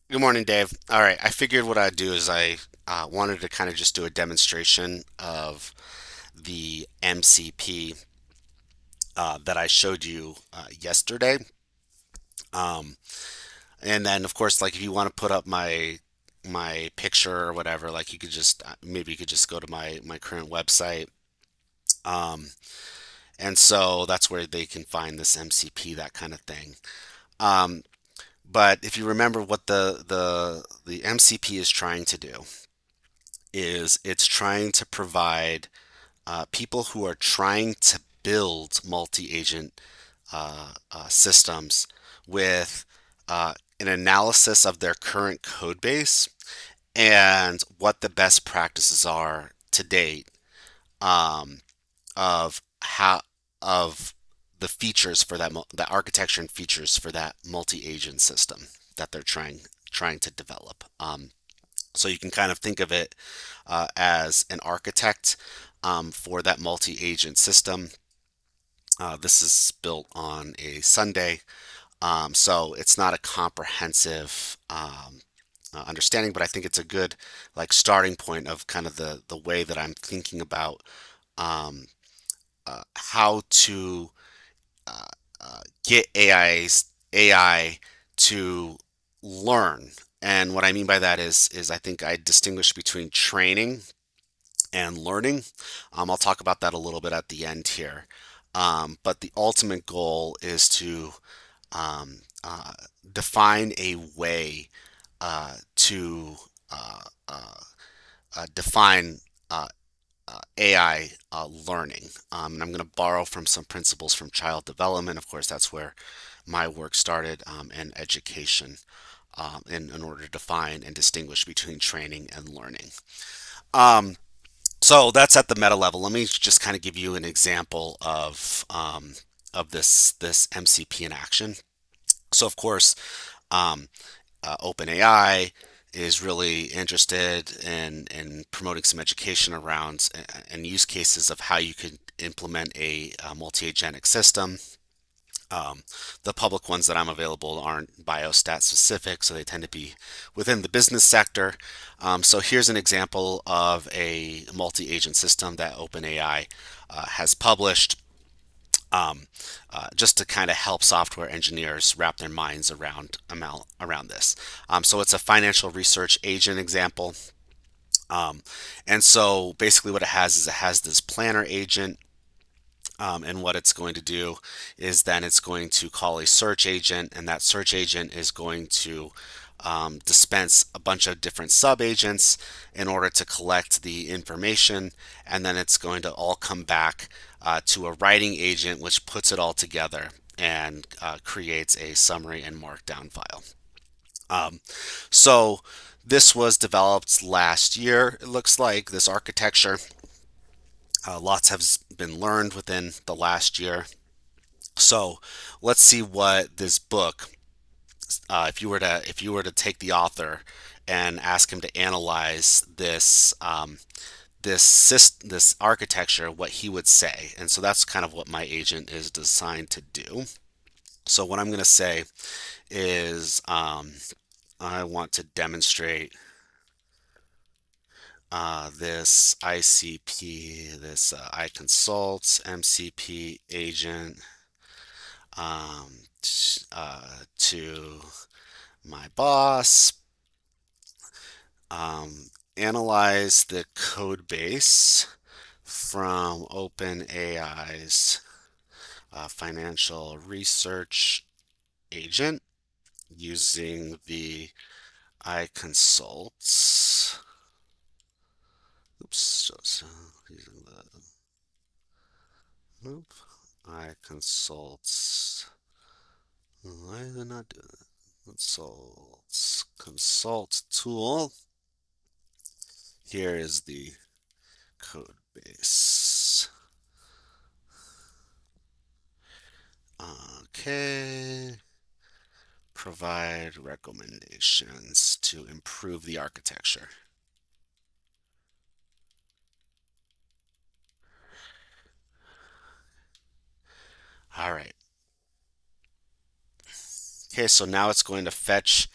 Good morning, Dave. All right, I figured what I'd do is I wanted to kind of just do a demonstration of the MCP that I showed you yesterday. Um, and then, of course, like if you want to put up my picture or whatever, like you could just maybe you could just go to my current website. Um, and so that's where they can find this MCP, that kind of thing. Um, but if you remember what the MCP is trying to do is it's trying to provide people who are trying to build multi-agent systems with an analysis of their current code base and what the best practices are to date um, of how of the features for the architecture and features for that multi-agent system that they're trying to develop. So you can kind of think of it as an architect for that multi-agent system. This is built on a Sunday, so it's not a comprehensive understanding, but I think it's a good like starting point of kind of the way that I'm thinking about um, how to uh, get AI to learn. And what I mean by that is I think I distinguish between training and learning. I'll talk about that a little bit at the end here. But the ultimate goal is to um, uh, define a way to define AI learning. And I'm going to borrow from some principles from child development. Of course, that's where my work started in education in order to define and distinguish between training and learning. Um, So that's at the meta level. Let me just kind of give you an example of this MCP in action. So of course, um, OpenAI is really interested in promoting some education around and use cases of how you could implement a multi-agentic system. Um, the public ones that I'm available aren't biostat specific, so they tend to be within the business sector. So here's an example of a multi-agent system that OpenAI has published just to kind of help software engineers wrap their minds around this. So it's a financial research agent example. Um, and so basically what it has is it has this planner agent and what it's going to do is then it's going to call a search agent, and that search agent is going to dispense a bunch of different sub agents in order to collect the information, and then it's going to all come back to a writing agent, which puts it all together and creates a summary and markdown file. Um, so this was developed last year, it looks like, this architecture. Lots has been learned within the last year. So let's see what this book, if you were to take the author and ask him to analyze this architecture, what he would say. And so that's kind of what my agent is designed to do. So what I'm going to say is I want to demonstrate this ICP, this iConsult MCP agent to my boss, um, analyze the code base from OpenAI's financial research agent using the iConsults. Oops, using the iConsults. Why is it not doing that? Consults consult tool. Here is the code base. Okay. Provide recommendations to improve the architecture. All right. Okay, so now it's going to fetch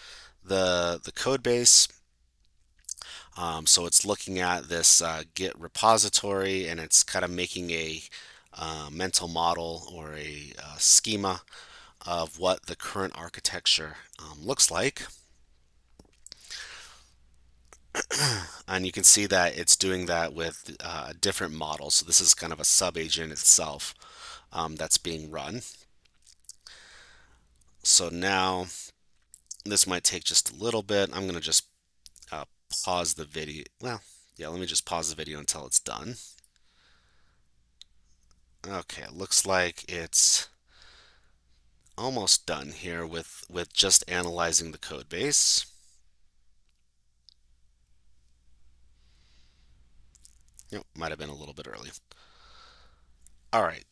the code base. So it's looking at this Git repository, and it's kind of making a mental model or a schema of what the current architecture looks like. And you can see that it's doing that with a different model. So this is kind of a sub agent itself that's being run. So now this might take just a little bit. I'm going to just uh, pause the video. Well, yeah, let me just pause the video until it's done. Okay, it looks like it's almost done here with just analyzing the code base. Yep, might have been a little bit early. All right,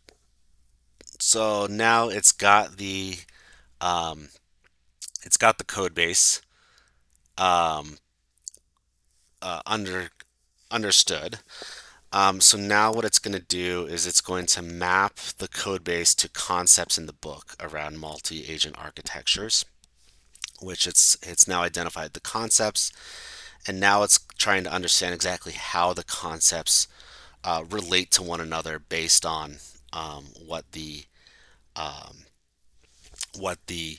so now um, it's got the code base um, understood. So now what it's going to do is it's going to map the code base to concepts in the book around multi-agent architectures, which it's now identified the concepts, and now it's trying to understand exactly how the concepts relate to one another based on what um, the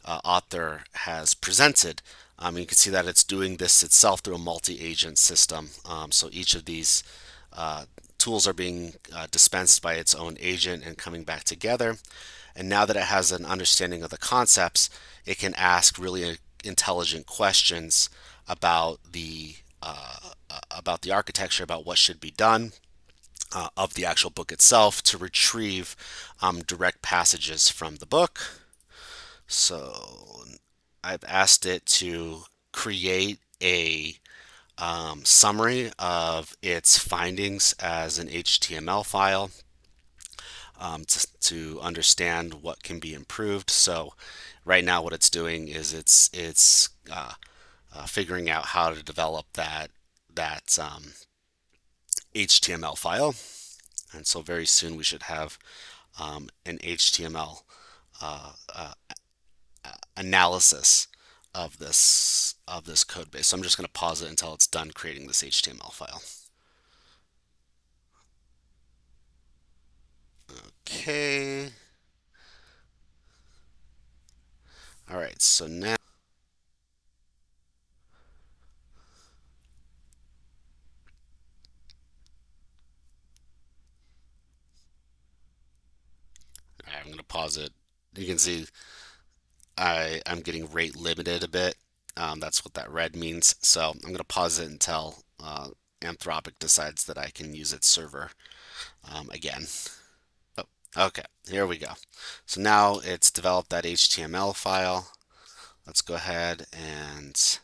author has presented. You can see that it's doing this itself through a multi-agent system. So each of these uh, tools are being dispensed by its own agent and coming back together. And now that it has an understanding of the concepts, it can ask really intelligent questions about the architecture, about what should be done, of the actual book itself, to retrieve direct passages from the book. So I've asked it to create a summary of its findings as an HTML file, to understand what can be improved. So right now, what it's doing is it's figuring out how to develop that HTML file, and so very soon we should have an HTML uh, uh, analysis of this code base. So I'm just going to pause it until it's done creating this HTML file. Okay. All right. So now I'm going to pause it. You can see I'm getting rate limited a bit. That's what that red means. So I'm going to pause it until Anthropic decides that I can use its server again. Oh, okay, here we go. So now it's developed that HTML file. Let's go ahead and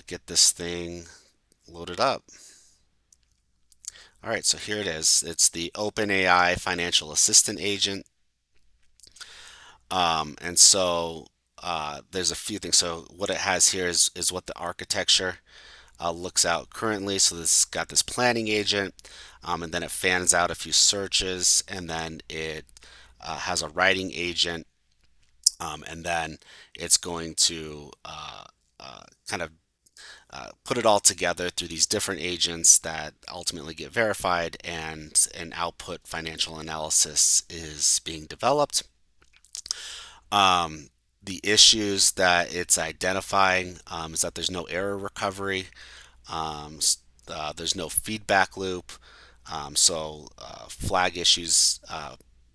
get this thing loaded up. All right, so here it is. It's the OpenAI Financial Assistant Agent. And so there's a few things. So what it has here is what the architecture looks out currently. So this got this planning agent, and then it fans out a few searches, and then it has a writing agent, and then it's going to kind of put it all together through these different agents that ultimately get verified, and an output financial analysis is being developed. Um, the issues that it's identifying is that there's no error recovery, um, there's no feedback loop, so flag issues,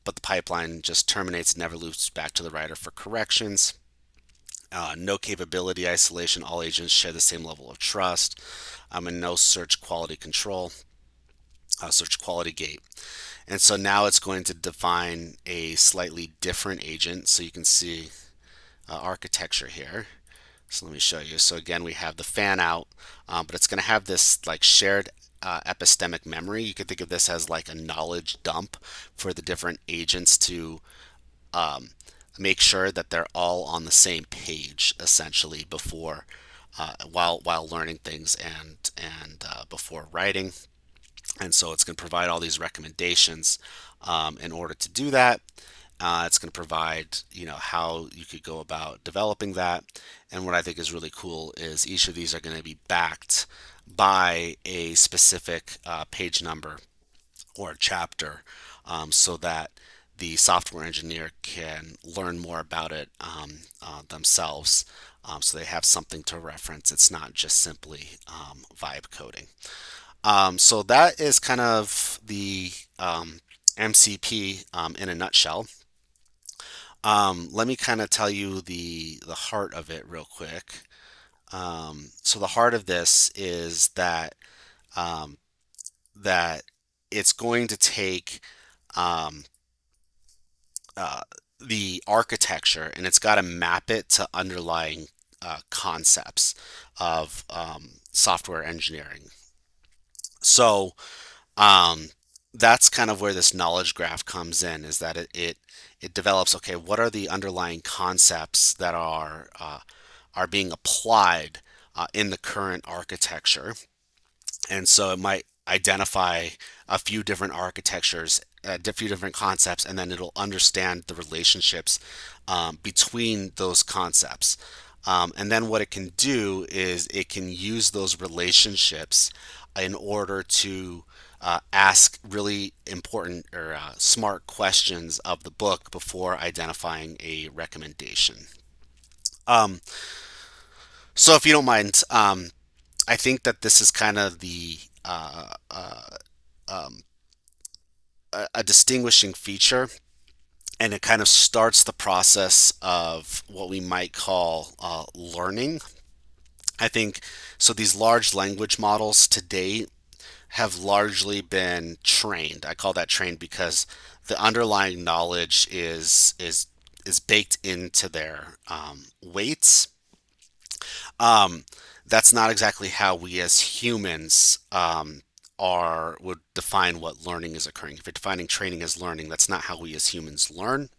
but the pipeline just terminates and never loops back to the writer for corrections. No capability isolation, all agents share the same level of trust, and no search quality control, search quality gate. And so now it's going to define a slightly different agent. So you can see architecture here. So let me show you. So again, we have the fan out, but it's going to have this like shared epistemic memory. You could think of this as like a knowledge dump for the different agents to um, make sure that they're all on the same page essentially before while learning things and before writing. And so it's going to provide all these recommendations in order to do that. It's going to provide, how you could go about developing that. And what I think is really cool is each of these are going to be backed by a specific page number or a chapter, so that the software engineer can learn more about it themselves. So they have something to reference. It's not just simply vibe coding. So that is kind of the MCP in a nutshell. Let me kind of tell you the heart of it real quick. So the heart of this is um, that it's going to take um, uh, the architecture, and it's got to map it to underlying concepts of software engineering. So um, that's kind of where this knowledge graph comes in, is that it develops, okay, what are the underlying concepts that are being applied in the current architecture. And so it might identify a few different architectures, a few different concepts, and then it'll understand the relationships between those concepts. And then what it can do is it can use those relationships in order to ask really important or smart questions of the book before identifying a recommendation. Um, so, if you don't mind, I think that this is kind of um, a distinguishing feature, and it kind of starts the process of what we might call learning. I think so. These large language models to date have largely been trained. I call that trained because the underlying knowledge is baked into their weights. Um, that's not exactly how we as humans are would define what learning is occurring. If you're defining training as learning, that's not how we as humans learn.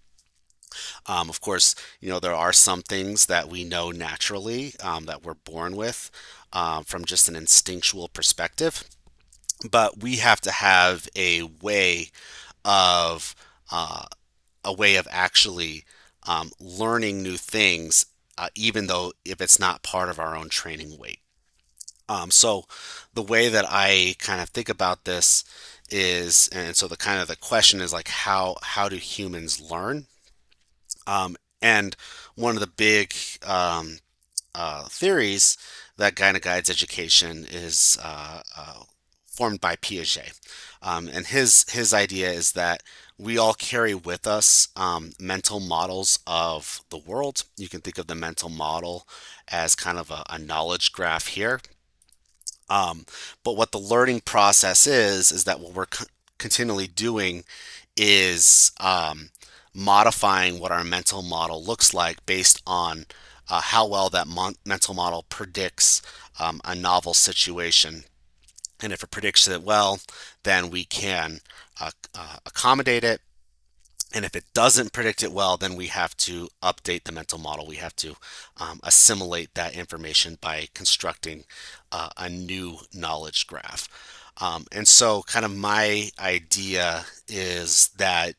Of course, there are some things that we know naturally, that we're born with, from just an instinctual perspective. But we have to have of uh, a way of actually learning new things, even though if it's not part of our own training weight. So the way that I kind of think about this is, and so the kind of the question is like, how do humans learn? And one of the big theories that kind of guides education is formed by Piaget. And his idea is that we all carry with us mental models of the world. You can think of the mental model as kind of a knowledge graph here. Um, but what the learning process is that what we're continually doing is modifying what our mental model looks like based on how well that mental model predicts a novel situation. And if it predicts it well, then we can accommodate it. And if it doesn't predict it well, then we have to update the mental model. We have to assimilate that information by constructing a new knowledge graph. And so, kind of my idea is that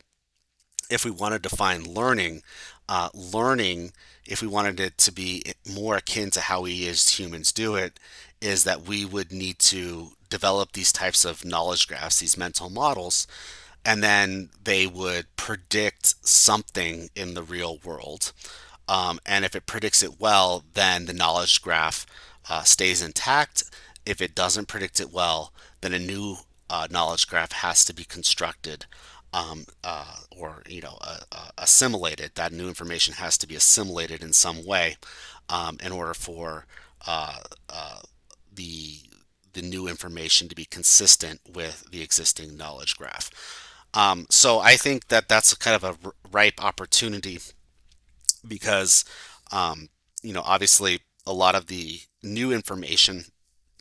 if we want to define learning, if we wanted it to be more akin to how we as humans do it, is that we would need to develop these types of knowledge graphs, these mental models, and then they would predict something in the real world. And if it predicts it well, then the knowledge graph stays intact. If it doesn't predict it well, then a new knowledge graph has to be constructed, or assimilated. That new information has to be assimilated in some way in order for uh, uh, the the new information to be consistent with the existing knowledge graph. So I think that that's kind of a ripe opportunity because, um, obviously a lot of the new information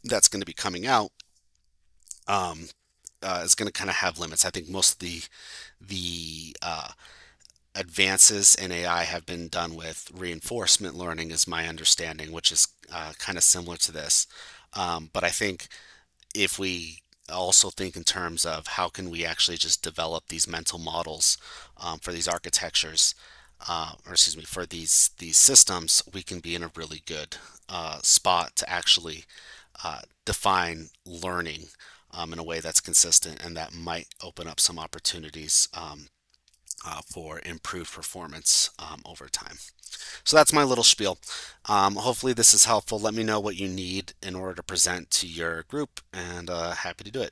that's going to be coming out um, is going to kind of have limits. I think most of the advances in AI have been done with reinforcement learning, is my understanding, which is kind of similar to this. But I think if we also think in terms of how can we actually just develop these mental models for these architectures, or excuse me, for these systems, we can be in a really good spot to actually define learning in a way that's consistent, and that might open up some opportunities for improved performance over time. So that's my little spiel. Hopefully, this is helpful. Let me know what you need in order to present to your group, and happy to do it.